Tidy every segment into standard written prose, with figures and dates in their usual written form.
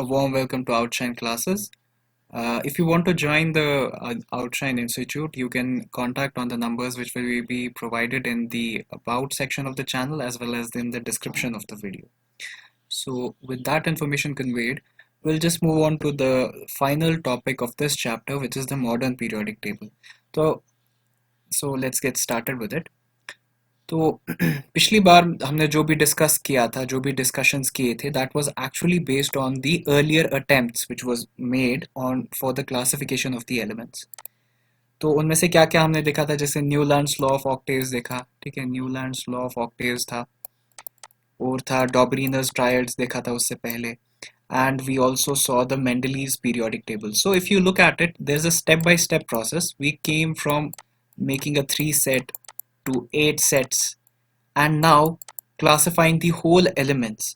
A warm welcome to Outshine classes. If you want to join the Outshine Institute, you can contact on the numbers which will be provided in the About section of the channel as well as in the description of the video. So, with that information conveyed, we'll just move on to the final topic of this chapter, which is the modern periodic table. So let's get started with it. तो पिछली बार हमने जो भी discuss किया था, जो भी discussions किए थे, that was actually based on the earlier attempts which was made on for the classification of the elements. तो उनमें से क्या क्या हमने देखा था, जैसे न्यूलैंड्स लॉ ऑफ ऑक्टेव्स देखा, ठीक है, न्यूलैंड्स लॉ ऑफ ऑक्टेव्स था, और था डॉबरिनस ट्रायड्स देखा था उससे पहले, and we also saw the Mendeleev's periodic table. So if you look at it, there's a step-by-step process. We came from making a 3 set to 8 sets and now classifying the whole elements.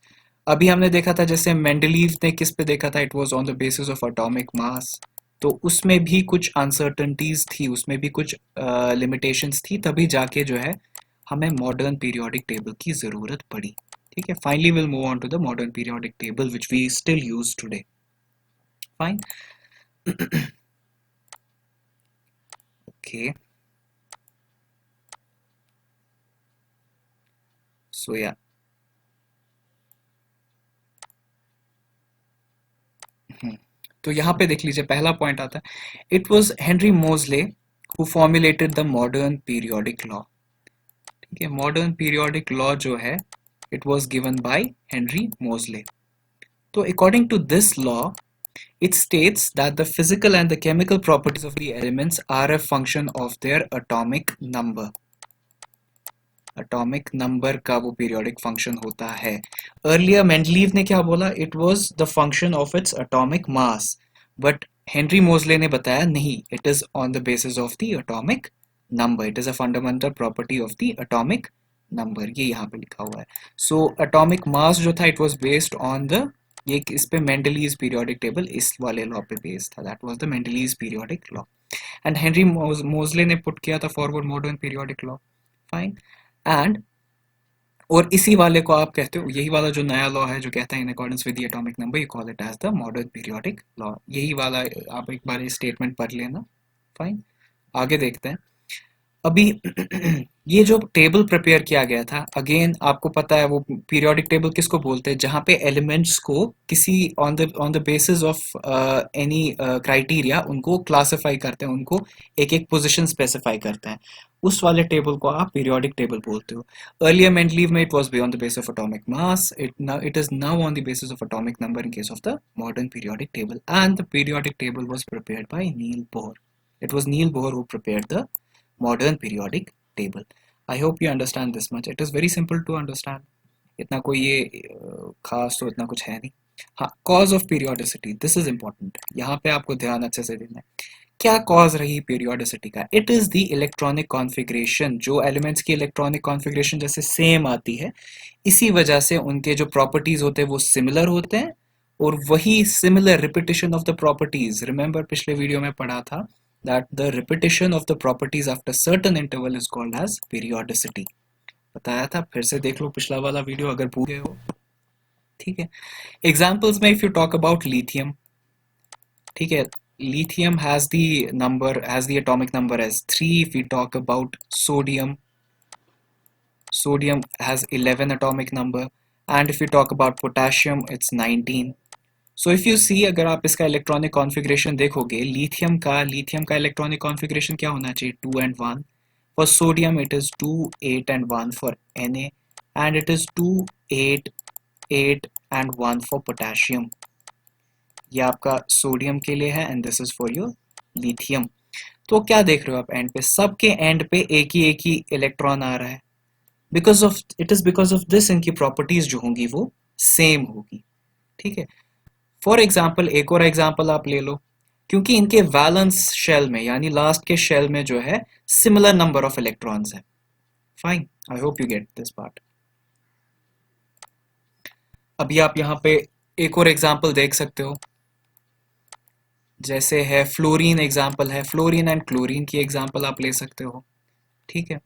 अभी हमने देखा था जैसे Mendeleev ने किस पे देखा था, it was on the basis of atomic mass. तो उसमें भी कुछ अनसर्टनिटीज थी, उसमें भी कुछ लिमिटेशंस थी, तभी जाके जो है हमें मॉडर्न पीरियोडिक टेबल की ज़रूरत पड़ी. ठीक है, finally will move on to the modern periodic table which we still use today. Fine. Okay, so या तो यहाँ पे देख लीजिए, पहला पॉइंट आता है, it was Henry Moseley who formulated the modern periodic law. ठीक है, मॉडर्न पीरियोडिक लॉ जो है it was given by Henry Moseley. तो according to this law, it states that the physical and the chemical properties of the elements are a function of their atomic number. Atomic number का वो periodic function होता है. Earlier Mendeleev ने क्या बोला, it was the function of its atomic mass, but Henry Moseley ने बताया नहीं, it is on the basis of the atomic number. It is a fundamental property of the atomic number. ये यहाँ पे लिखा हुआ है. So atomic mass जो था, it was based on the, ये इस पे मेंडलीज पीरियोडिक टेबल इस वाले लॉ पे बेस्ड था, that was the Mendeleev's periodic law. And Henry मोजले ने पुट किया था forward modern periodic law. Fine. And और इसी वाले को आप कहते हो, यही वाला जो नया लॉ है जो कहता है in accordance with the atomic number, you call it as the modern periodic law. यही वाला आप एक बार ये स्टेटमेंट पढ़ लेना. फाइन, आगे देखते हैं. अभी ये जो टेबल प्रिपेयर किया गया था, अगेन आपको पता है वो पीरियोडिक टेबल किसको बोलते हैं, जहाँ पे एलिमेंट्स को किसी on the basis of any criteria उनको क्लासिफाई करते हैं, उनको एक एक पोजीशन स्पेसिफाई करते हैं, उस वाले टेबल को आप पीरियोडिक टेबल बोलते हो. अर्लियर मेंडलीव में it was be on the basis of atomic mass, it is now on the basis of atomic number in case of the modern periodic table. And the periodic table was prepared by Niels Bohr. It was Niels Bohr who prepared the modern periodic table. I hope you understand this much. It is very simple to understand. इतना कोई ये खास तो इतना कुछ है नहीं. हाँ, cause of periodicity, this is important. यहाँ पे आपको ध्यान अच्छे से देना है. क्या cause रही periodicity का? It is the electronic configuration. जो elements की electronic configuration जैसे same आती है, इसी वजह से उनके जो properties होते हैं वो similar होते हैं, और वही similar repetition of the properties. Remember पिछले वीडियो में पढ़ा था that the repetition of the properties after certain interval is called as periodicity. बताया था, फिर से देख लो पिछला वाला वीडियो अगर भूल गए हो. ठीक है, एग्जाम्पल्स में if you talk about lithium, ठीक है, lithium has the atomic number as 3. If we talk about sodium has 11 atomic number, and if we talk about potassium it's 19. So if you see, अगर आप इसका electronic configuration देखोगे, लिथियम का electronic configuration क्या होना चाहिए, 2 and 1. For sodium it is 2 8 and 1 for Na, and it is 2 8 8 and 1 for potassium. ये आपका सोडियम के लिए है and this is for your lithium. तो क्या देख रहे हो आप, एंड पे सबके एंड पे एक ही इलेक्ट्रॉन आ रहा है, बिकॉज ऑफ दिस इनकी प्रॉपर्टीज जो होंगी वो सेम होगी. ठीक है, फॉर एग्जाम्पल एक और एग्जाम्पल आप ले लो, क्योंकि इनके वैलेंस शेल में यानी लास्ट के शेल में जो है सिमिलर नंबर ऑफ इलेक्ट्रॉन्स है. Fine, I hope you get this part. अभी आप यहाँ पे एक और एग्जाम्पल देख सकते हो, जैसे है फ्लोरीन एग्जाम्पल है, फ्लोरीन एंड क्लोरीन की एग्जाम्पल आप ले सकते हो. ठीक है,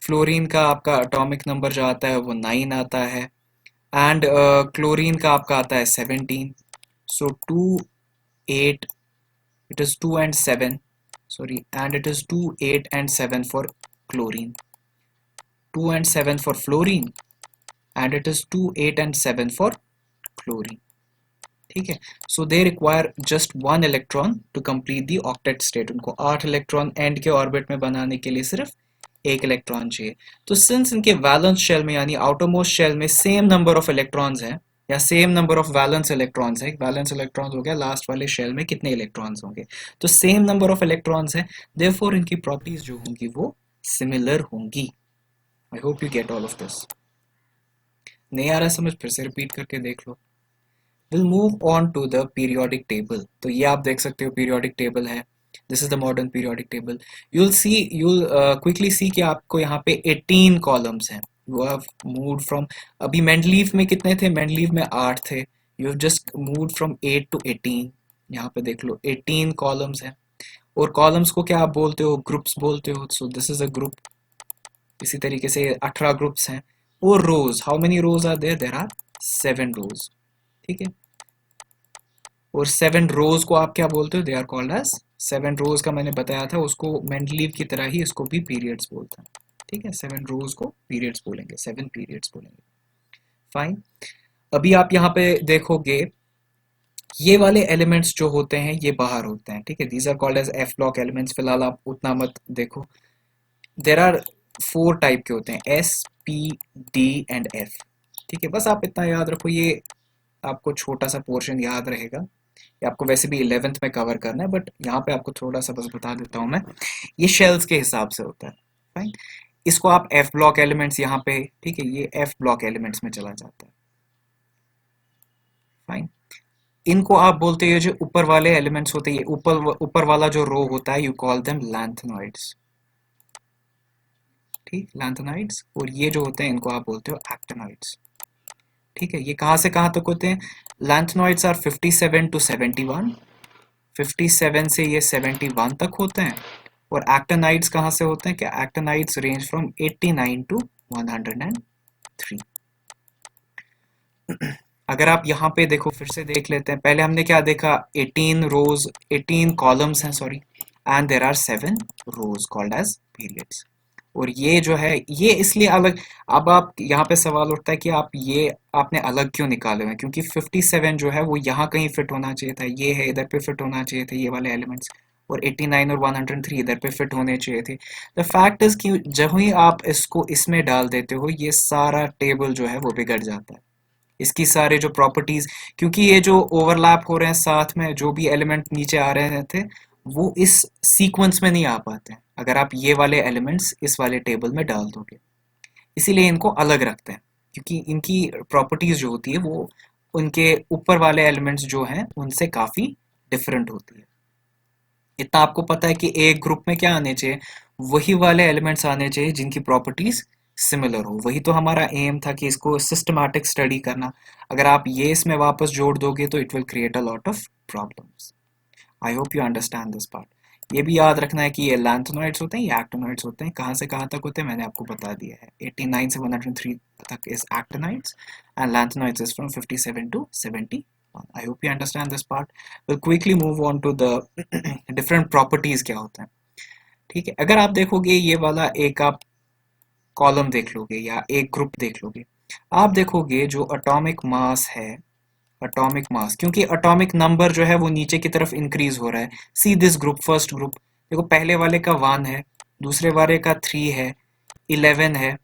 फ्लोरीन का आपका एटॉमिक नंबर जो आता है वो 9 आता है, एंड क्लोरीन का आपका आता है 17. So 2, 8, it is 2 and 7, sorry, and it is 2, 8 and 7 for chlorine. 2 and 7 for fluorine, and it is 2, 8 and 7 for chlorine. ठीक है, so they require just 1 electron to complete the octet state. उनको 8 electron and के orbit में बनाने के लिए सिर्फ 1 electron चाहिए. तो सिंस इनके वैलेंस शेल में यानी आउटरमोस्ट शेल में सेम नंबर ऑफ इलेक्ट्रॉन्स हैं या same number of valence electrons है, वैलेंस इलेक्ट्रॉन्स हो गया लास्ट वाले शेल में कितने इलेक्ट्रॉन्स होंगे, तो सेम नंबर ऑफ इलेक्ट्रॉन्स है, देयरफॉर इनकी प्रॉपर्टीज जो होंगी वो सिमिलर होंगी. आई hope you get all of this. नहीं आ रहा समझ, फिर से रिपीट करके देख लो. We'll move on to the periodic table. तो ये आप देख सकते हो periodic table है. This is the modern periodic table. You'll quickly see कि आपको यहाँ पे 18 columns हैं. You have moved from, अभी Mendeleev में कितने थे? Mendeleev में 8 थे. You have just moved from 8 to 18. यहाँ पे देख लो 18 columns हैं. और columns को क्या आप बोलते हो? Groups बोलते हो. So this is a group. इसी तरीके से 18 groups हैं. और rows. How many rows are there? There are 7 rows. ठीक है. और 7 रोज को आप क्या बोलते हो? दे आर कॉल्ड एज 7 रोज का मैंने बताया था, उसको मेंडलीव की तरह ही इसको भी पीरियड्स बोलते हैं. ठीक है, 7 रोज को पीरियड्स बोलेंगे, 7 पीरियड्स बोलेंगे. फाइन. अभी आप यहाँ पे देखोगे ये वाले एलिमेंट्स जो होते हैं ये बाहर होते हैं. ठीक है, these are called as f block elements. फिलहाल आप उतना मत देखो. देर आर 4 टाइप के होते हैं, S, P, D and F. ठीक है, बस आप इतना याद रखो, ये आपको छोटा सा पोर्शन याद रहेगा. ये आपको वैसे भी 11th में कवर करना है, बट यहाँ पे आपको थोड़ा सा बस बता देता हूँ मैं. ये शेल्स के हिसाब से होता है. फाइन. इसको आप एफ ब्लॉक एलिमेंट्स यहाँ पे, ठीक है, ये एफ ब्लॉक एलिमेंट्स में चला जाता है. फाइन. इनको आप बोलते हो जो ऊपर वाले एलिमेंट्स होते हैं, ऊपर वाला जो रो होता है, यू कॉल देम लैंथेनॉइड्स. ठीक, लैंथेनॉइड्स. और ये जो होते हैं इनको आप बोलते हो एक्टिनॉइड्स. ठीक है, ये कहाँ से कहाँ तक होते हैं? Lanthanoids are 57 to 71. 57 से ये 71 तक होते हैं. और एक्टिनाइड्स कहाँ से होते हैं? क्या एक्टिनाइड्स रेंज फ्रॉम 89 to 103. अगर आप यहाँ पे देखो, फिर से देख लेते हैं. पहले हमने क्या देखा? 18 रोज, 18 कॉलम्स हैं, sorry, and there are 7 rows called as periods. और ये जो है ये इसलिए अलग. अब आप यहाँ पे सवाल उठता है कि आप ये आपने अलग क्यों निकाले हुए हैं? क्योंकि 57 जो है वो यहाँ कहीं फिट होना चाहिए था, ये है इधर पे फिट होना चाहिए थे ये वाले एलिमेंट्स, और 89 और 103 इधर पे फिट होने चाहिए थे. द फैक्ट इज कि जब ही आप इसको इसमें डाल देते हो ये सारा टेबल जो है वो बिगड़ जाता है. इसकी सारे जो प्रॉपर्टीज, क्योंकि ये जो ओवरलैप हो रहे हैं साथ में, जो भी एलिमेंट नीचे आ रहे थे वो इस सीक्वेंस में नहीं आ पाते हैं अगर आप ये वाले एलिमेंट्स इस वाले टेबल में डाल दोगे. इसीलिए इनको अलग रखते हैं, क्योंकि इनकी प्रॉपर्टीज जो होती है वो उनके ऊपर वाले एलिमेंट्स जो हैं उनसे काफी डिफरेंट होती है. इतना आपको पता है कि एक ग्रुप में क्या आने चाहिए? वही वाले एलिमेंट्स आने चाहिए जिनकी प्रॉपर्टीज सिमिलर हो. वही तो हमारा एम था कि इसको सिस्टमैटिक स्टडी करना. अगर आप ये इसमें वापस जोड़ दोगे तो it will create a lot of problems. I hope you understand this part. ये भी याद रखना है कि ये लैंथेनॉइड्स होते हैं, ये एक्टिनॉइड्स होते हैं. कहाँ से कहाँ तक होते हैं मैंने आपको बता दिया है. 89 से 103 तक is actinoids and lanthanoids is from 57 to 71. I hope you understand this part. We'll quickly move on to the different properties क्या होते हैं. ठीक है, अगर आप देखोगे ये वाला एक आप कॉलम देख लोगे या एक ग्रुप देख लोगे, आप देखोगे जो एटॉमिक मास है, एटॉमिक मास, क्योंकि एटॉमिक नंबर जो है वो नीचे की तरफ इंक्रीज हो रहा है. See this group, first group देखो, पहले वाले का 1 है, दूसरे वाले का 3 है, 11 है,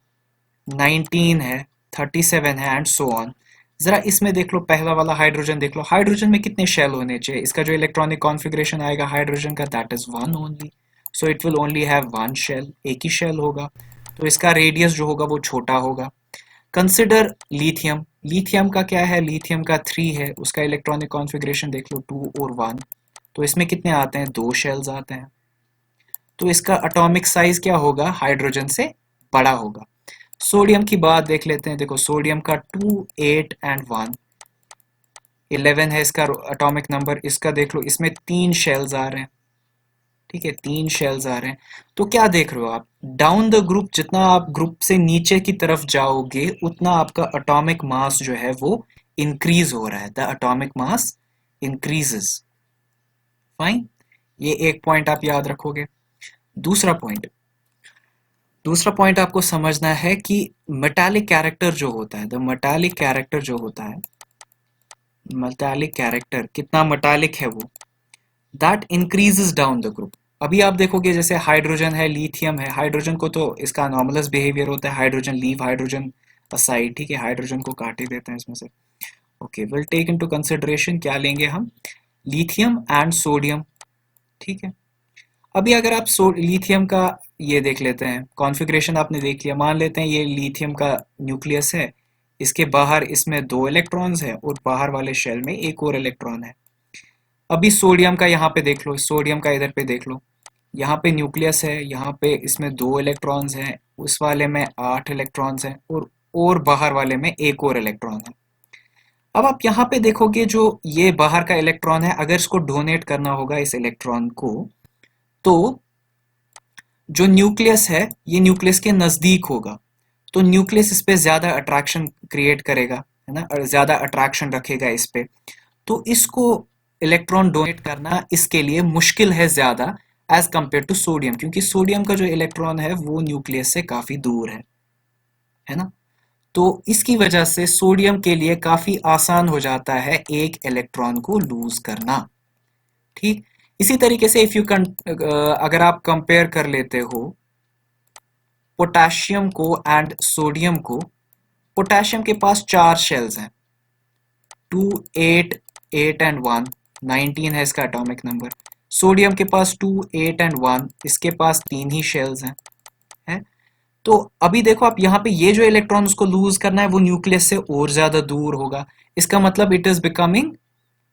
19 है, 37 है एंड सो ऑन. जरा इसमें देख लो, पहला वाला हाइड्रोजन देख लो, हाइड्रोजन में कितने शेल होने चाहिए? इसका जो इलेक्ट्रॉनिक कॉन्फ़िगरेशन आएगा हाइड्रोजन का, that is 1 only. So it will only have 1 shell, एक ही शेल होगा. तो इसका रेडियस जो होगा वो छोटा होगा. Consider lithium. लिथियम का क्या है? लिथियम का 3 है, उसका इलेक्ट्रॉनिक कॉन्फ़िगरेशन देख लो 2 और 1. तो इसमें कितने आते हैं? 2 शेल्स आते हैं. तो इसका एटॉमिक साइज क्या होगा? हाइड्रोजन से बड़ा होगा. सोडियम की बात देख लेते हैं. देखो सोडियम का 2, 8 एंड 1, 11 है इसका एटॉमिक नंबर. इसका देख लो, इसमें 3 शेल्स आ रहे हैं. ठीक है, 3 शेल्स आ रहे हैं. तो क्या देख रहे हो आप? डाउन द ग्रुप, जितना आप ग्रुप से नीचे की तरफ जाओगे उतना आपका एटॉमिक मास जो है वो इंक्रीज हो रहा है. The atomic mass increases. Fine, ये एक पॉइंट आप याद रखोगे. दूसरा पॉइंट, दूसरा पॉइंट आपको समझना है कि मेटालिक कैरेक्टर जो होता है, द मेटालिक कैरेक्टर जो होता है, मेटालिक कैरेक्टर कितना मेटालिक है वो, that increases down the group. अभी आप देखोगे जैसे हाइड्रोजन है, लिथियम है, हाइड्रोजन को तो इसका अनॉमलस बिहेवियर होता है, हाइड्रोजन लीव हाइड्रोजन असाइड, ठीक है, हाइड्रोजन को काट ही देते हैं इसमें से. Okay, will take into consideration, क्या लेंगे हम, लिथियम एंड सोडियम. ठीक है, अभी अगर आप लिथियम का ये देख लेते हैं, कॉन्फ़िगरेशन आपने देख लिया, मान लेते हैं ये लिथियम का न्यूक्लियस है, इसके बाहर इसमें 2 इलेक्ट्रॉन्स हैं और बाहर वाले शेल में एक और इलेक्ट्रॉन है. अभी सोडियम का यहाँ पे देख लो, सोडियम का इधर पे देख लो, यहाँ पे न्यूक्लियस है, यहाँ पे इसमें 2 इलेक्ट्रॉन्स हैं, उस वाले में 8 इलेक्ट्रॉन्स हैं और बाहर वाले में एक और इलेक्ट्रॉन है. अब आप यहाँ पे देखोगे जो ये बाहर का इलेक्ट्रॉन है, अगर इसको डोनेट करना होगा इस इलेक्ट्रॉन को, तो जो न्यूक्लियस है ये न्यूक्लियस के नजदीक होगा, तो न्यूक्लियस इस पे ज्यादा अट्रैक्शन क्रिएट करेगा, है ना, और ज्यादा अट्रैक्शन रखेगा इस पे, तो इसको इलेक्ट्रॉन डोनेट करना इसके लिए मुश्किल है ज्यादा एज कंपेयर टू सोडियम, क्योंकि सोडियम का जो इलेक्ट्रॉन है वो न्यूक्लियस से काफी दूर है ना. तो इसकी वजह से सोडियम के लिए काफी आसान हो जाता है एक इलेक्ट्रॉन को लूज करना. ठीक, इसी तरीके से इफ यू अगर आप कंपेयर कर लेते हो पोटेशियम को एंड सोडियम को, पोटेशियम के पास 4 शेल्स हैं, 2, 8, 8 एंड 1, 19 है इसका एटॉमिक नंबर. सोडियम के पास 2, 8 एंड 1, इसके पास 3 ही शेल्स हैं. तो अभी देखो आप यहाँ पे ये जो इलेक्ट्रॉन उसको लूज करना है वो न्यूक्लियस से और ज्यादा दूर होगा, इसका मतलब it is becoming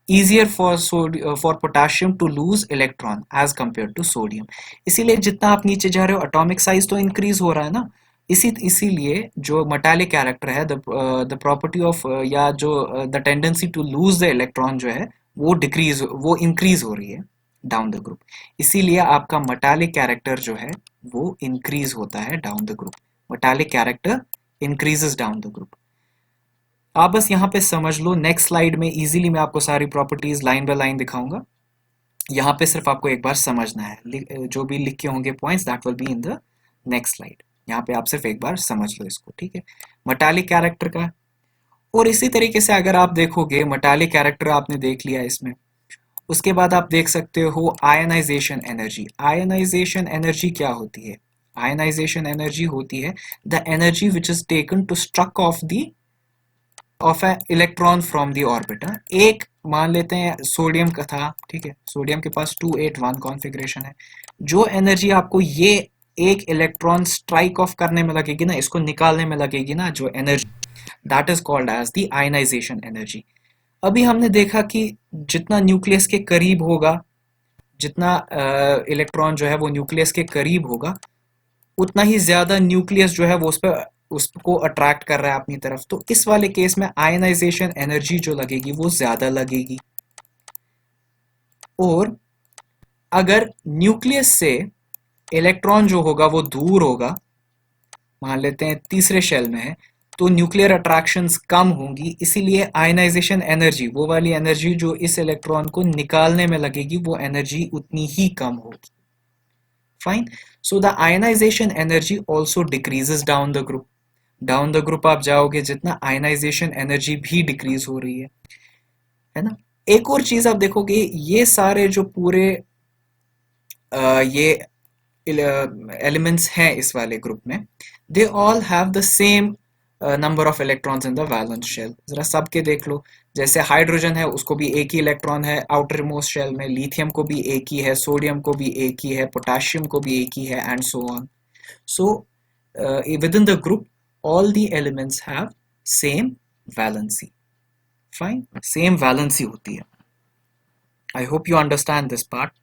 easier for potassium to lose electron as compared to sodium. इसीलिए जितना आप नीचे जा रहे हो एटॉमिक साइज तो इंक्रीज हो रहा है ना, इसीलिए जो मेटालिक कैरेक्टर है, द प्रॉपर्टी ऑफ या जो the tendency to lose the electron जो है वो इंक्रीज हो रही है डाउन द ग्रुप. इसीलिए आपका मेटालिक कैरेक्टर जो है वो इंक्रीज होता है down the group. Metallic character increases down the group. आप बस यहाँ पे समझ लो, नेक्स्ट स्लाइड में इजीली मैं आपको सारी प्रॉपर्टीज लाइन बाय लाइन दिखाऊंगा, यहाँ पे सिर्फ आपको एक बार समझना है, जो भी लिखे होंगे points that will be in the next slide. यहाँ पे आप सिर्फ एक बार समझ लो इसको, ठीक है, मेटालिक कैरेक्टर का. और इसी तरीके से अगर आप देखोगे मेटालिक कैरेक्टर आपने देख लिया इसमें, उसके बाद आप देख सकते हो आयनाइजेशन एनर्जी. आयनाइजेशन एनर्जी क्या होती है, आयनाइजेशन एनर्जी होती है the energy which is taken to struck off a electron from the orbit. एक मान लेते हैं सोडियम का था, ठीक है, सोडियम के पास 281 कॉन्फ़िगरेशन है, जो एनर्जी आपको ये एक इलेक्ट्रॉन स्ट्राइक ऑफ करने में लगेगी ना, इसको निकालने में लगेगी ना, जो energy, that is called as the ionisation energy. अभी हमने देखा कि जितना न्यूक्लियस के करीब होगा, जितना इलेक्ट्रॉन जो है वो न्यूक्लियस के करीब होगा, उतना ही ज्यादा न्यूक्लियस जो है वो उसको अट्रैक्ट कर रहा है अपनी तरफ. तो इस वाले केस में आयनाइजेशन एनर्जी जो लगेगी वो ज्यादा लगेगी. और अगर न्यूक्लियस से इलेक्ट्रॉन जो होगा वो दूर होगा, मान लेते हैं तीसरे शेल में है, तो न्यूक्लियर अट्रैक्शंस कम होंगी, इसीलिए आयनाइजेशन एनर्जी, वो वाली एनर्जी जो इस इलेक्ट्रॉन को निकालने में लगेगी, वो एनर्जी उतनी ही कम होगी. Fine, so the ionisation energy also decreases down the group. Down the group आप जाओगे जितना, आयनाइजेशन एनर्जी भी डिक्रीज हो रही है ना. एक और चीज आप देखोगे, ये सारे जो पूरे ये एलिमेंट्स हैं इस वाले ग्रुप में, they all have the same number of electrons in the valence shell. जरा सबके देख लो, जैसे हाइड्रोजन है उसको भी एक ही इलेक्ट्रॉन है आउटर मोस्ट शेल में, लिथियम को भी एक ही है, सोडियम को भी एक ही है, पोटेशियम को भी एक ही है, and so on. So with in the group all the elements have same valency. Fine, same valency होती है. I hope you understand this part.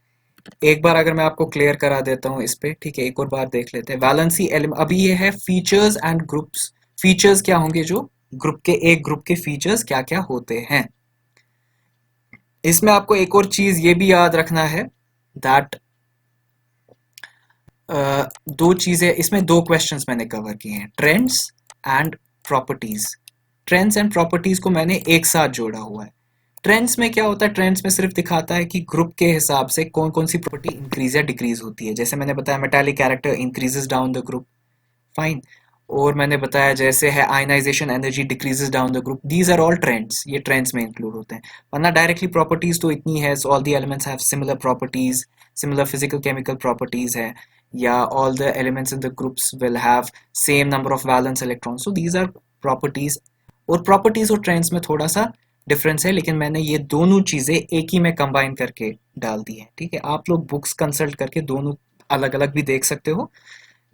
एक बार अगर मैं आपको क्लियर करा देता हूँ इस पे, ठीक है, एक और बार देख लेते हैं वैलेंसी एलिमेंट. अभी ये है फीचर्स एंड ग्रुप्स. फीचर्स क्या होंगे, जो ग्रुप के, एक ग्रुप के फीचर्स क्या क्या होते हैं. इसमें आपको एक और चीज ये भी याद रखना है दैट दो चीजें इसमें, 2 क्वेश्चंस मैंने कवर किए हैं, trends and properties. Trends and properties को मैंने एक साथ जोड़ा हुआ है. ट्रेंड्स में क्या होता है, ट्रेंड्स में सिर्फ दिखाता है कि ग्रुप के हिसाब से कौन कौन सी प्रॉपर्टी इंक्रीज या डिक्रीज होती है। जैसे मैंने बताया metallic character increases down the group, fine. और मैंने बताया जैसे है ionisation energy decreases down the group, these are all trends, ये ट्रेंड्स में इंक्लूड होते हैं। वरना डायरेक्टली प्रॉपर्टीज तो इतनी है, all the elements have similar properties, similar physical chemical properties है, या all the elements in the groups will have same number of valence electron, so these are properties. और प्रॉपर्टीज और ट्रेंड्स में थोड़ा सा डिफरेंस है, लेकिन मैंने ये दोनों चीजें एक ही में कंबाइन करके डाल दी है, ठीक है। आप लोग बुक्स कंसल्ट करके दोनों अलग अलग भी देख सकते हो,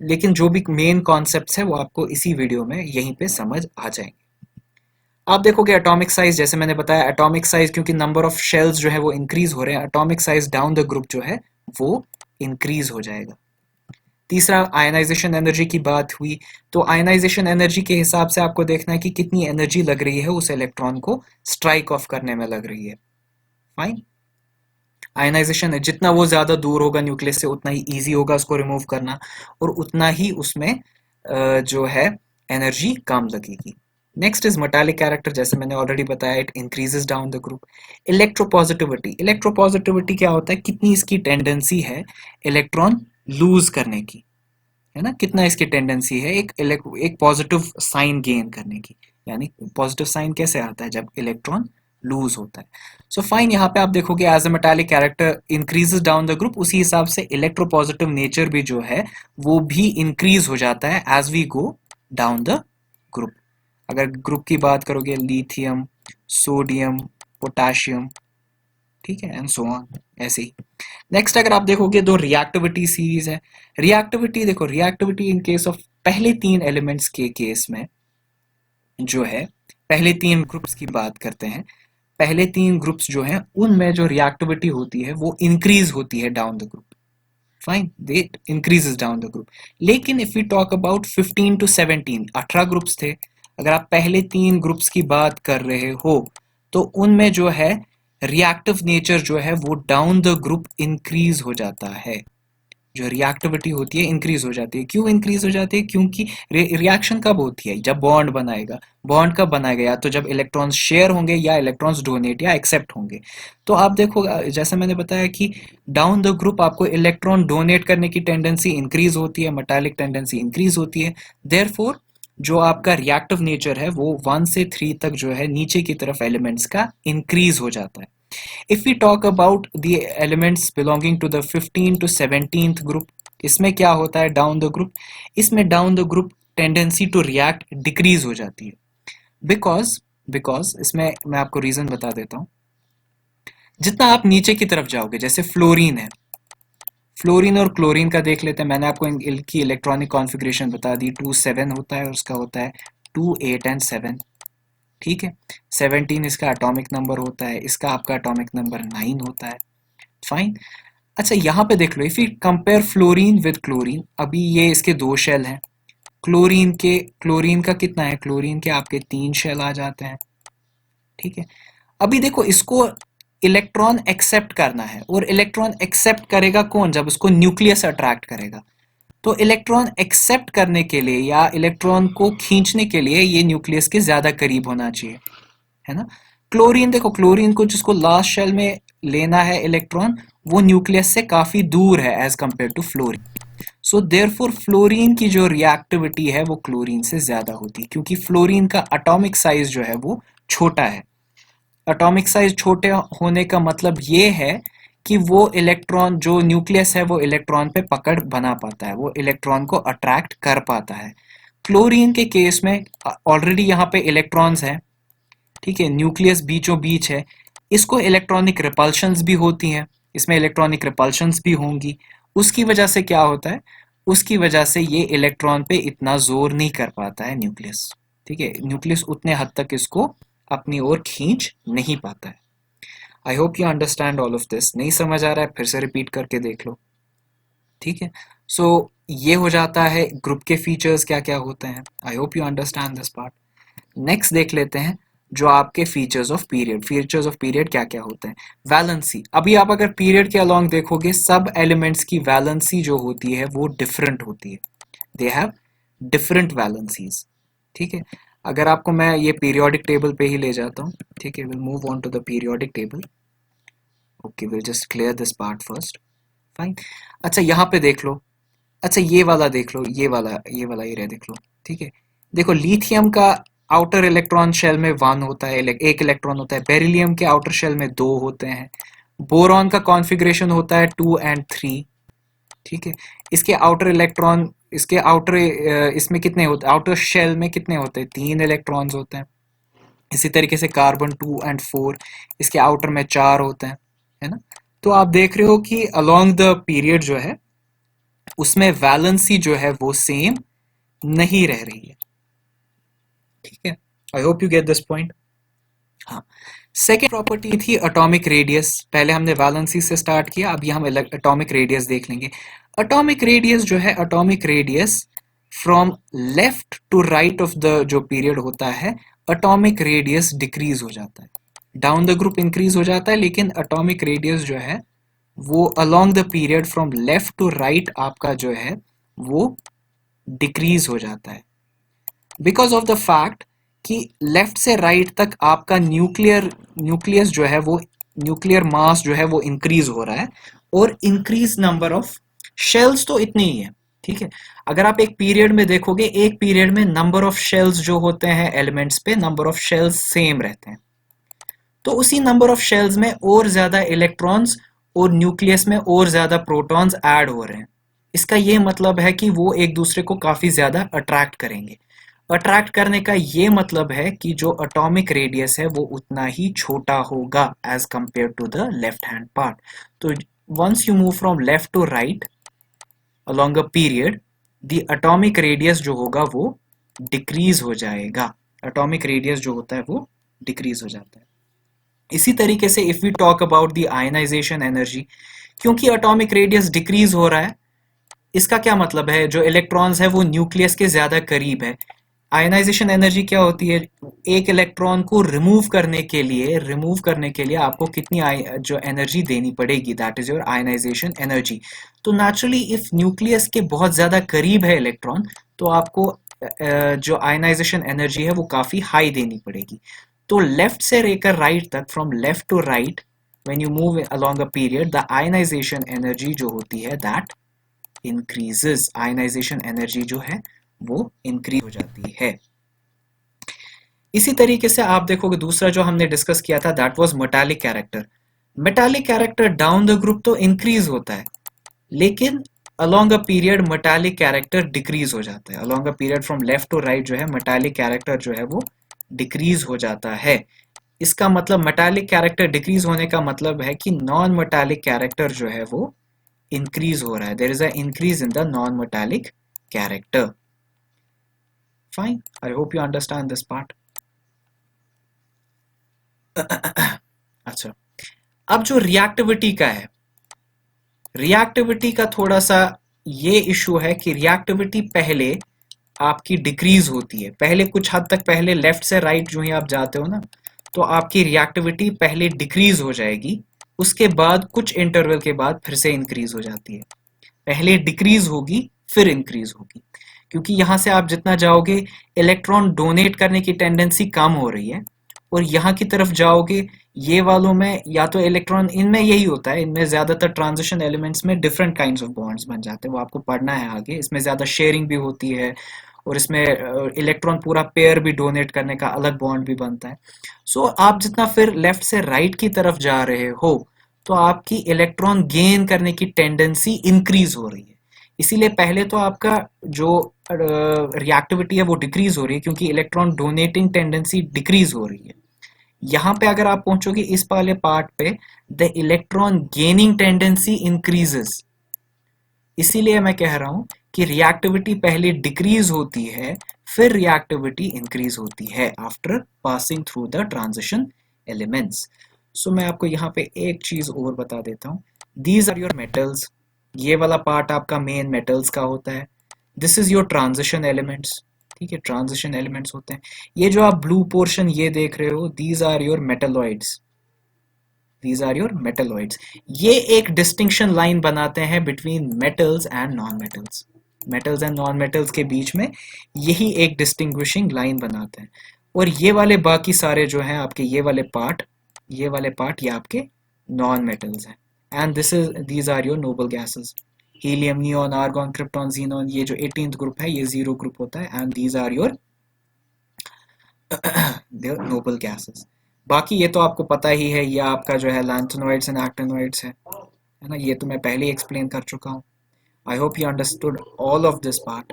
लेकिन जो भी मेन कॉन्सेप्ट्स है वो आपको इसी वीडियो में यहीं पे समझ आ जाएंगे। आप देखोगे एटॉमिक साइज, जैसे मैंने बताया एटॉमिक साइज क्योंकि नंबर ऑफ शेल्स जो है वो इंक्रीज हो रहे हैं, atomic size down the group जो है वो इंक्रीज हो जाएगा। तीसरा आयनाइजेशन एनर्जी की बात हुई, तो आयनाइजेशन एनर्जी के हिसाब से आपको देखना है कि कितनी एनर्जी लग रही है उस इलेक्ट्रॉन को स्ट्राइक ऑफ करने में लग रही है, फाइन। आयनाइजेशन है, जितना वो ज्यादा दूर होगा न्यूक्लियस से उतना ही इजी होगा उसको रिमूव करना, और उतना ही उसमें जो है एनर्जी कम लगेगी। नेक्स्ट इज मेटालिक कैरेक्टर, जैसे मैंने ऑलरेडी बताया it increases down the group. Electropositivity, electropositivity क्या होता है, कितनी इसकी टेंडेंसी है इलेक्ट्रॉन लूज करने की, है ना, कितना इसकी टेंडेंसी है एक पॉजिटिव साइन गेन करने की। यानी पॉजिटिव साइन कैसे आता है, जब इलेक्ट्रॉन लूज होता है। सो फाइन, यहाँ पे आप देखोगे as a metallic character increases down the group, उसी हिसाब से इलेक्ट्रोपॉजिटिव नेचर भी जो है वो भी इंक्रीज हो जाता है as we go down the group. अगर ग्रुप की बात करोगे लिथियम, सोडियम, पोटाशियम, ठीक है, एंड सो ऑन, ऐसे ही। नेक्स्ट अगर आप देखोगे तो रिएक्टिविटी सीरीज है। रिएक्टिविटी देखो, रिएक्टिविटी इन केस ऑफ पहले तीन एलिमेंट्स के केस में जो है, पहले तीन ग्रुप्स की बात करते हैं, पहले तीन ग्रुप्स जो हैं उनमें जो रिएक्टिविटी होती है वो इंक्रीज होती है down the group, fine, they increases down the group. लेकिन if we talk about 15 to 17, 18 groups थे, अगर आप पहले तीन ग्रुप्स की बात कर रहे हो तो उनमें जो है रिएक्टिव नेचर जो है वो डाउन द ग्रुप इंक्रीज हो जाता है, जो रिएक्टिविटी होती है इंक्रीज हो जाती है। क्यों इंक्रीज हो जाती है, क्योंकि रिएक्शन कब होती है, जब बॉन्ड बनाएगा। बॉन्ड कब बनाएगा, या तो जब इलेक्ट्रॉन्स शेयर होंगे या इलेक्ट्रॉन्स डोनेट या एक्सेप्ट होंगे। तो आप देखो जैसे मैंने बताया कि डाउन द ग्रुप आपको इलेक्ट्रॉन डोनेट करने की टेंडेंसी इंक्रीज होती है, मेटालिक टेंडेंसी इंक्रीज होती है, देयरफॉर जो आपका रिएक्टिव नेचर है वो 1 से 3 तक जो है नीचे की तरफ एलिमेंट्स का इंक्रीज हो जाता है। If we talk about the elements belonging to the 15 to 17th group, इसमें क्या होता है डाउन द ग्रुप, इसमें down the group tendency to react decrease हो जाती है। बिकॉज बिकॉज इसमें मैं आपको रीजन बता देता हूं, जितना आप नीचे की तरफ जाओगे, जैसे फ्लोरीन है, फ्लोरीन और क्लोरीन का देख लेते हैं। मैंने आपको इनकी इलेक्ट्रॉनिक कॉन्फ़िगरेशन बता दी, 2 7 होता है और उसका होता है 2 8 and 7, ठीक है। 17 इसका एटॉमिक नंबर होता है, इसका आपका एटॉमिक नंबर 9 होता है, फाइन। अच्छा यहाँ पे देख लो, if you compare fluorine with chlorine, अभी ये इसके 2 शेल हैं, क्लोरीन का कितना है, क्लोरीन के आपके 3 शेल आ जाते हैं, ठीक है। अभी देखो इसको इलेक्ट्रॉन एक्सेप्ट करना है, और इलेक्ट्रॉन एक्सेप्ट करेगा कौन, जब उसको न्यूक्लियस अट्रैक्ट करेगा। तो इलेक्ट्रॉन एक्सेप्ट करने के लिए या इलेक्ट्रॉन को खींचने के लिए ये न्यूक्लियस के ज्यादा करीब होना चाहिए, है ना। क्लोरीन देखो, क्लोरीन को जिसको लास्ट शेल में लेना है इलेक्ट्रॉन, वो न्यूक्लियस से काफी दूर है as compare to fluorine. So therefore fluorine की जो रिएक्टिविटी है वो क्लोरीन से ज्यादा होती है, क्योंकि फ्लोरीन का एटॉमिक साइज जो है वो छोटा है। एटॉमिक साइज छोटे होने का मतलब ये है कि वो इलेक्ट्रॉन, जो न्यूक्लियस है वो इलेक्ट्रॉन पे पकड़ बना पाता है, वो इलेक्ट्रॉन को अट्रैक्ट कर पाता है। क्लोरीन के केस में ऑलरेडी यहाँ पे इलेक्ट्रॉन्स हैं, ठीक है, न्यूक्लियस बीचों बीच है, इसको इलेक्ट्रॉनिक रिपल्शंस भी होती हैं, इसमें इलेक्ट्रॉनिक रिपल्शंस भी होंगी। उसकी वजह से क्या होता है, उसकी वजह से ये इलेक्ट्रॉन पे इतना जोर नहीं कर पाता है न्यूक्लियस, ठीक है, न्यूक्लियस उतने हद तक इसको अपनी ओर खींच नहीं पाता है। आई hope you understand all of this. नहीं समझ आ रहा है फिर से रिपीट करके देख लो, ठीक है। सो ये हो जाता है ग्रुप के फीचर्स क्या क्या होते हैं। आई hope you understand this part. Next देख लेते हैं जो आपके features of period, features of period क्या क्या होते हैं। वैलेंसी, अभी आप अगर पीरियड के अलोंग देखोगे, सब एलिमेंट्स की वैलेंसी जो होती है वो डिफरेंट होती है, दे हैव डिफरेंट वैलेंसीज, ठीक है। अगर आपको मैं ये पीरियोडिक टेबल पे ही ले जाता हूँ, ठीक है, will move on to the periodic table. Okay, will just clear this part first. Fine. अच्छा, यहाँ पे देख लो। अच्छा, ये वाला देख लो, ये वाला एरिया देख लो। ठीक है, देखो लिथियम का आउटर इलेक्ट्रॉन शेल में 1 होता है, एक इलेक्ट्रॉन होता है। बेरिलियम के आउटर शेल में 2 होते हैं। बोरॉन का कॉन्फ़िगरेशन होता है 2 और 3। ठीक है, इसके आउटर इलेक्ट्रॉन, इसके आउटर इसमें कितने होते हैं, आउटर शेल में कितने होते हैं, 3 इलेक्ट्रॉन्स होते हैं। इसी तरीके से कार्बन 2 और 4, इसके आउटर में 4 होते हैं, है ना। तो आप देख रहे हो कि अलोंग द पीरियड जो है उसमें वैलेंसी जो है वो सेम नहीं रह रही है। ठीक है, आई hope you get this point. हाँ, सेकेंड प्रॉपर्टी थी एटॉमिक रेडियस। पहले हमने वैलेंसी से स्टार्ट किया, अभी हम एटॉमिक रेडियस देख लेंगे। एटॉमिक रेडियस जो है, atomic radius from left to right of the जो पीरियड होता है, एटॉमिक रेडियस डिक्रीज हो जाता है। डाउन द ग्रुप इंक्रीज हो जाता है, लेकिन एटॉमिक रेडियस जो है वो along the period from left to right आपका जो है वो डिक्रीज हो जाता है, बिकॉज ऑफ द फैक्ट कि लेफ्ट से राइट तक आपका न्यूक्लियस जो है वो, न्यूक्लियर मास जो है वो इंक्रीज हो रहा है, और इंक्रीज नंबर ऑफ शेल्स तो इतनी ही है। ठीक है, अगर आप एक पीरियड में देखोगे, एक पीरियड में नंबर ऑफ शेल्स जो होते हैं एलिमेंट्स पे, नंबर ऑफ शेल्स सेम रहते हैं, तो उसी नंबर ऑफ शेल्स में और ज्यादा इलेक्ट्रॉन्स और न्यूक्लियस में और ज्यादा प्रोटॉन्स ऐड हो रहे हैं। इसका ये मतलब है कि वो एक दूसरे को काफी ज्यादा अट्रैक्ट करेंगे। अट्रैक्ट करने का ये मतलब है कि जो एटॉमिक रेडियस है वो उतना ही छोटा होगा as compare to the left hand part. तो once you move from left to right along a period, the atomic radius जो होगा वो डिक्रीज हो जाएगा। एटॉमिक रेडियस जो होता है वो डिक्रीज हो जाता है। इसी तरीके से if we talk about the ionisation energy, क्योंकि एटॉमिक रेडियस डिक्रीज हो रहा है, इसका क्या मतलब है, जो इलेक्ट्रॉन्स है वो न्यूक्लियस के ज्यादा करीब है। आयनाइजेशन एनर्जी क्या होती है, एक इलेक्ट्रॉन को रिमूव करने के लिए आपको कितनी जो एनर्जी देनी पड़ेगी, that is your ionisation energy. तो नेचुरली इफ न्यूक्लियस के बहुत ज्यादा करीब है इलेक्ट्रॉन, तो आपको जो आयनाइजेशन एनर्जी है वो काफी हाई देनी पड़ेगी। तो लेफ्ट से लेकर राइट तक, from left to right when you move along a period, the ionisation energy जो होती है दैट इंक्रीजेस। आयनाइजेशन एनर्जी जो है वो इंक्रीज हो जाती है। इसी तरीके से आप देखोगे दूसरा जो हमने डिस्कस किया था that was metallic character. Metallic character down the group तो इंक्रीज होता है, लेकिन along a period metallic character decrease हो जाता है। Along a period from left to right जो है मेटालिक कैरेक्टर जो है वो डिक्रीज हो जाता है। इसका मतलब मेटालिक कैरेक्टर डिक्रीज होने का मतलब है कि नॉन मेटालिक कैरेक्टर जो है वो इंक्रीज हो रहा है। There is a increase in the non metallic character. Fine, I hope you understand this part. अच्छा, अब जो रिएक्टिविटी का है, रिएक्टिविटी का थोड़ा सा ये इशू है कि रिएक्टिविटी पहले आपकी डिक्रीज होती है। पहले कुछ हद तक, पहले लेफ्ट से राइट जो ही आप जाते हो ना, तो आपकी रिएक्टिविटी पहले डिक्रीज हो जाएगी, उसके बाद कुछ इंटरवल के बाद फिर से इंक्रीज हो जाती है। पहले डिक्रीज होगी फिर इंक्रीज होगी, क्योंकि यहां से आप जितना जाओगे इलेक्ट्रॉन डोनेट करने की टेंडेंसी कम हो रही है, और यहाँ की तरफ जाओगे ये वालों में या तो इलेक्ट्रॉन, इनमें यही होता है, इनमें ज्यादातर ट्रांजिशन एलिमेंट्स में डिफरेंट काइंड्स ऑफ बॉन्ड्स बन जाते हैं, वो आपको पढ़ना है आगे। इसमें ज्यादा शेयरिंग भी होती है, और इसमें इलेक्ट्रॉन पूरा पेयर भी डोनेट करने का अलग बॉन्ड भी बनता है। सो आप जितना फिर लेफ्ट से राइट की तरफ जा रहे हो, तो आपकी इलेक्ट्रॉन गेन करने की टेंडेंसी इंक्रीज हो रही है। इसीलिए पहले तो आपका जो रिएक्टिविटी है वो डिक्रीज हो रही है, क्योंकि इलेक्ट्रॉन डोनेटिंग टेंडेंसी डिक्रीज हो रही है। यहाँ पे अगर आप पहुंचोगे इस वाले पार्ट पे, the electron gaining tendency increases. इसीलिए मैं कह रहा हूं कि रिएक्टिविटी पहले डिक्रीज होती है, फिर रिएक्टिविटी इंक्रीज होती है after passing through the transition elements. So मैं आपको यहाँ पे एक चीज और बता देता हूँ। दीज आर योर मेटल्स, ये वाला पार्ट आपका मेन मेटल्स का होता है। This is your transition elements. ठीक है, ट्रांजिशन एलिमेंट्स होते हैं। ये जो आप ब्लू पोर्शन ये देख रहे हो, these are your metalloids. These are your metalloids. ये एक डिस्टिंक्शन लाइन बनाते हैं between metals and non metals. Metals and non metals के बीच में यही एक डिस्टिंग्विशिंग लाइन बनाते हैं। और ये वाले बाकी सारे जो हैं आपके ये वाले पार्ट ये आपके नॉन मेटल्स हैं। And these are your noble gases, helium, neon, argon, krypton, xenon. ये जो 18th ग्रुप है ये 0 ग्रुप होता है and these are your noble gases. बाकी ये तो आपको पता ही है, ये आपका जो है लैंथेनॉइड्स एंड एक्टिनॉइड्स है ना, ये तो मैं पहले ही एक्सप्लेन कर चुका हूँ। आई hope you understood all of this part.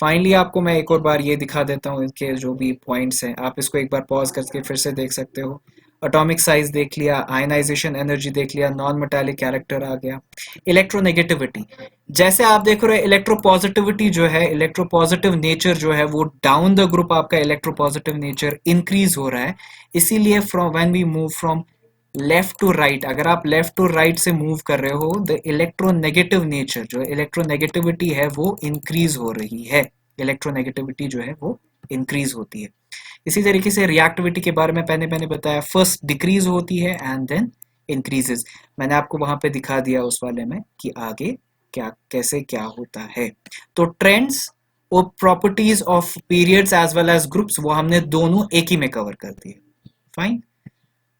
Finally आपको मैं एक और बार ये दिखा देता हूँ, इसके जो भी पॉइंट्स हैं आप इसको एक बार पॉज करके फिर से देख सकते हो। एटॉमिक साइज देख लिया, आयनाइजेशन एनर्जी देख लिया, नॉन मेटालिक कैरेक्टर आ गया, इलेक्ट्रोनेगेटिविटी। जैसे आप देख रहे हो इलेक्ट्रोपॉजिटिविटी जो है, इलेक्ट्रोपॉजिटिव नेचर जो है वो डाउन द ग्रुप आपका इलेक्ट्रोपॉजिटिव नेचर इंक्रीज हो रहा है। इसीलिए from when we move from left to right, अगर आप लेफ्ट टू राइट से मूव कर रहे हो, द इलेक्ट्रोनेगेटिव नेचर जो इलेक्ट्रोनेगेटिविटी है वो इंक्रीज हो रही है, इलेक्ट्रोनेगेटिविटी जो है वो इंक्रीज होती है। इसी तरीके से रिएक्टिविटी के बारे में मैंने मैंने बताया, फर्स्ट डिक्रीज होती है एंड देन इंक्रीजेस। मैंने आपको वहां पे दिखा दिया उस वाले में कि आगे क्या कैसे क्या होता है। तो ट्रेंड्स और properties of periods as well as groups वो हमने दोनों एक ही में कवर कर दिए। फाइन।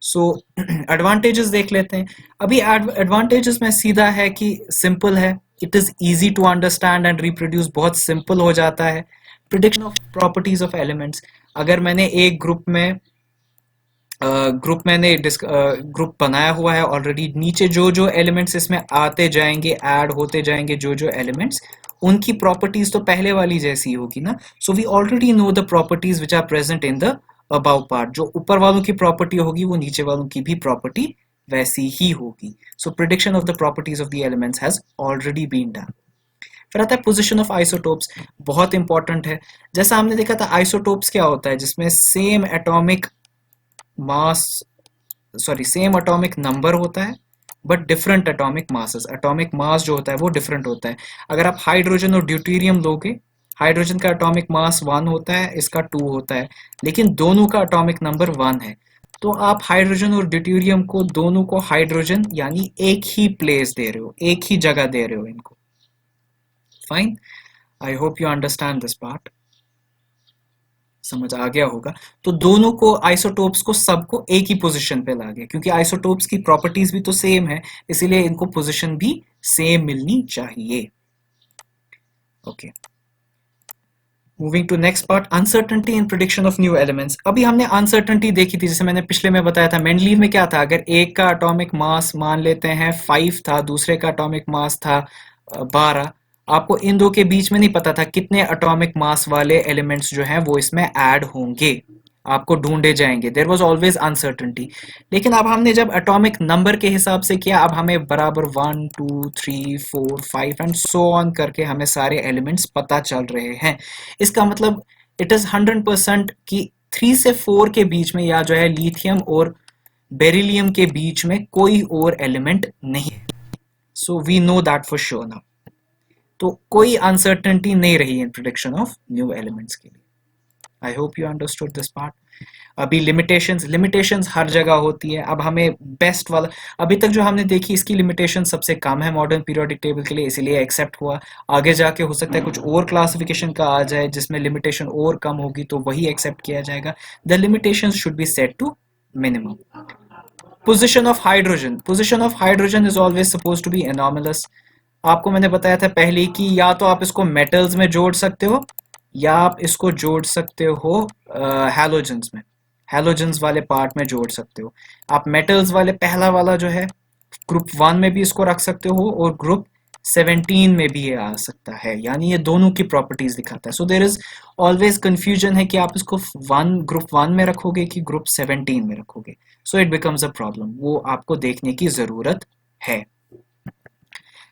सो एडवांटेजेस देख लेते हैं। अभी एडवांटेजेस में सीधा है कि सिंपल है, it is easy to understand and reproduce, बहुत सिंपल हो जाता है। Prediction of properties of elements, अगर मैंने एक ग्रुप बनाया हुआ है ऑलरेडी, नीचे जो जो एलिमेंट्स इसमें आते जाएंगे, ऐड होते जाएंगे जो जो एलिमेंट्स, उनकी प्रॉपर्टीज तो पहले वाली जैसी होगी ना। So we already know the properties which are present in the above part. जो ऊपर वालों की प्रॉपर्टी होगी वो नीचे वालों की भी प्रॉपर्टी वैसी ही होगी। So prediction of the properties of the elements has already been done. फिर आता है पोजीशन ऑफ आइसोटोप्स, बहुत इंपॉर्टेंट है। जैसा हमने देखा था आइसोटोप्स क्या होता है, जिसमें सेम एटॉमिक नंबर होता है but different atomic masses. Atomic mass जो होता है वो डिफरेंट होता है। अगर आप हाइड्रोजन और ड्यूटेरियम लोगे, हाइड्रोजन का एटॉमिक मास 1 होता है, इसका 2 होता है, लेकिन दोनों का एटॉमिक नंबर 1 है। तो आप हाइड्रोजन और ड्यूटेरियम को दोनों को हाइड्रोजन यानी एक ही प्लेस दे रहे हो, एक ही जगह दे रहे हो इनको। Fine, I hope you understand this part, समझ आ गया होगा। तो दोनों को आइसोटोप्स को सबको एक ही पोजीशन पे ला गया, क्योंकि आइसोटोप्स की प्रॉपर्टीज भी तो सेम है, इसीलिए इनको पोजीशन भी सेम मिलनी चाहिए। Okay, moving to next part, uncertainty in prediction of new elements. अभी हमने अनसर्टेनिटी देखी थी, जैसे मैंने पिछले में बताया था, मेंडलीव में क्या था, अगर एक का एटॉमिक मास मान लेते हैं 5 था, दूसरे का एटॉमिक मास था 12, आपको इन दो के बीच में नहीं पता था कितने एटॉमिक मास वाले एलिमेंट्स जो हैं वो इसमें ऐड होंगे, आपको ढूंढे जाएंगे। There was always uncertainty. लेकिन अब हमने जब एटॉमिक नंबर के हिसाब से किया, अब हमें बराबर 1 2 3 4 5 एंड सो ऑन करके हमें सारे एलिमेंट्स पता चल रहे हैं। इसका मतलब इट इज 100% कि 3 से 4 के बीच में, या जो है लिथियम और बेरिलियम के बीच में कोई और एलिमेंट नहीं है। So we know that for sure now. तो कोई अनसर्टेनिटी नहीं रही in prediction of new elements के लिए। I hope you understood this part. अभी लिमिटेशंस हर जगह होती है। अब हमें बेस्ट वाला, अभी तक जो हमने देखी इसकी लिमिटेशन सबसे कम है मॉडर्न पीरियोडिक टेबल के लिए, इसीलिए एक्सेप्ट हुआ। आगे जाके हो सकता है कुछ और क्लासिफिकेशन का आ जाए जिसमें लिमिटेशन और कम होगी, तो वही एक्सेप्ट किया जाएगा। The limitations should be set to minimum. Position of hydrogen is always supposed to be anomalous. आपको मैंने बताया था पहले कि या तो आप इसको मेटल्स में जोड़ सकते हो, या आप इसको जोड़ सकते हो हैलोजेंस में, हैलोजेंस वाले पार्ट में जोड़ सकते हो। आप मेटल्स वाले पहला वाला जो है ग्रुप 1 में भी इसको रख सकते हो, और ग्रुप 17 में भी ये आ सकता है, यानी ये दोनों की प्रॉपर्टीज दिखाता है। So there is always confusion है कि आप इसको ग्रुप 1 में रखोगे कि ग्रुप 17 में रखोगे। So it becomes a problem, वो आपको देखने की जरूरत है।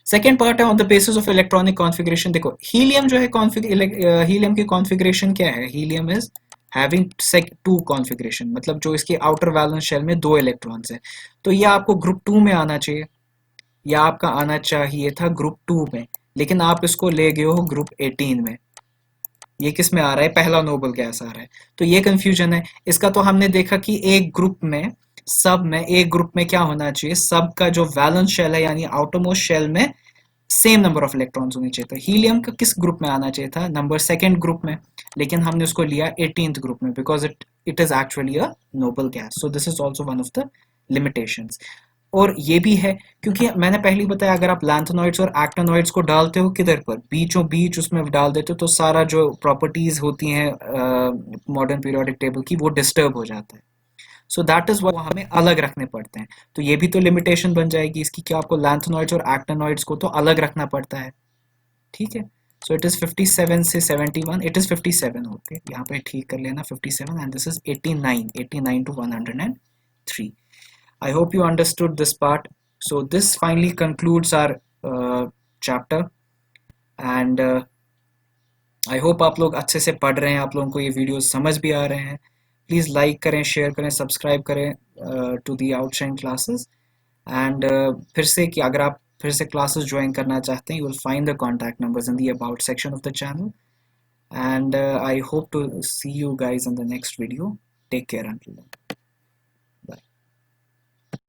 सेकेंड पार्ट है on the basis of electronic configuration. देखो हीलियम जो है, हीलियम की कॉन्फ़िगरेशन क्या है, हीलियम इज हैविंग 2 कॉन्फ़िगरेशन, मतलब जो इसके आउटर वैलेंस शेल में 2 इलेक्ट्रॉन्स है। तो ये आपको ग्रुप 2 में आना चाहिए, या आपका आना चाहिए था ग्रुप 2 में, लेकिन आप इसको ले गए हो ग्रुप 18 में। ये किस में आ रहा है, पहला नोबल गैस आ रहा है। तो ये कंफ्यूजन है इसका। तो हमने देखा कि एक ग्रुप में क्या होना चाहिए, सब का जो वैलेंस शेल है यानी आउटरमोस्ट शेल में सेम नंबर ऑफ इलेक्ट्रॉन्स होने चाहिए था। हीलियम का किस ग्रुप में आना चाहिए था? नंबर सेकेंड ग्रुप में, लेकिन हमने उसको लिया 18th ग्रुप में because it is actually a noble gas. So this is also one of the limitations. और ये भी है क्योंकि मैंने पहले ही बताया, अगर आप लैंथेनॉइड्स और एक्टिनॉइड्स को डालते हो किधर पर, बीचों बीच उसमें डाल देते हो, तो सारा जो प्रॉपर्टीज होती हैं मॉडर्न पीरियोडिक टेबल की वो डिस्टर्ब हो जाता है। सो दैट इज वो हमें अलग रखने पड़ते हैं। तो ये भी तो लिमिटेशन बन जाएगी इसकी कि आपको लैंथेनॉइड्स और एक्टिनॉइड्स को तो अलग रखना पड़ता है। ठीक है। सो इट इज 57 से 71, इट इज 57 होते, यहाँ पे ठीक कर लेना 57, and this is 89 to 103। I hope you understood this part. So this finally concludes our chapter, and I hope आप लोग अच्छे से पढ़ रहे हैं, आप लोगों को ये वीडियोस समझ भी आ रहे हैं। प्लीज़ लाइक करें, शेयर करें, सब्सक्राइब करें to the Outshine Classes. And फिर से कि अगर आप फिर से क्लासेस ज्वाइन करना चाहते हैं, you will find the contact numbers in the about section of the channel. And I hope to see you guys in the next video. Take care until then.